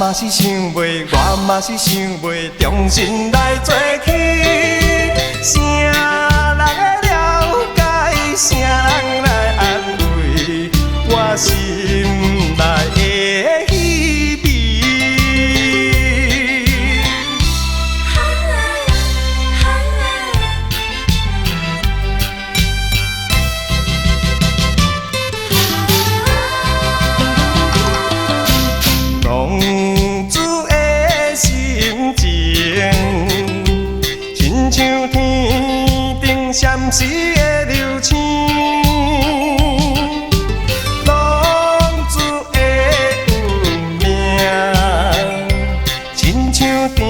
嘛是想袂，我嘛是想袂，重新来做起。谁人会了解，谁人来安慰我心内的虚伪？浪子的心情，亲像天顶闪烁的流星。浪子的运命，亲像定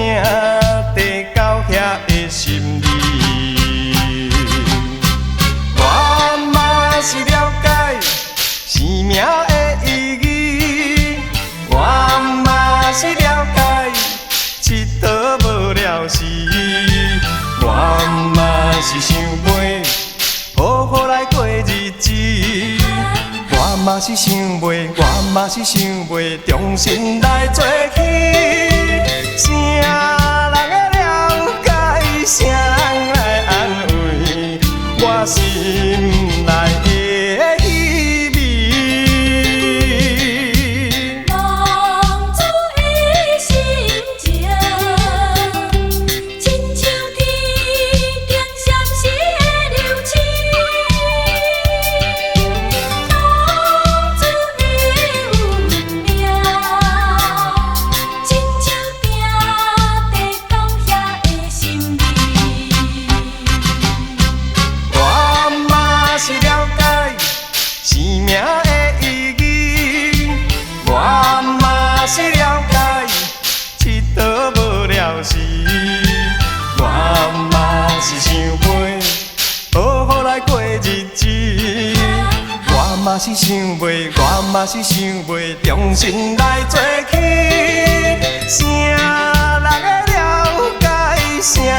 地到遐的心意。我嘛是了解生命的意义。我嘛是了解，佚佗无了时。我嘛是想袂，好好来过日子。我嘛是想袂，我嘛是想袂，重新来做起。谁人会了解，谁人来安慰我心内的虚伪？生命的意义，我嘛是了解，佚佗无了时。我嘛是想袂，好好来过日子。我嘛是想袂，我嘛是想袂，重新来做起。谁人会了解，谁人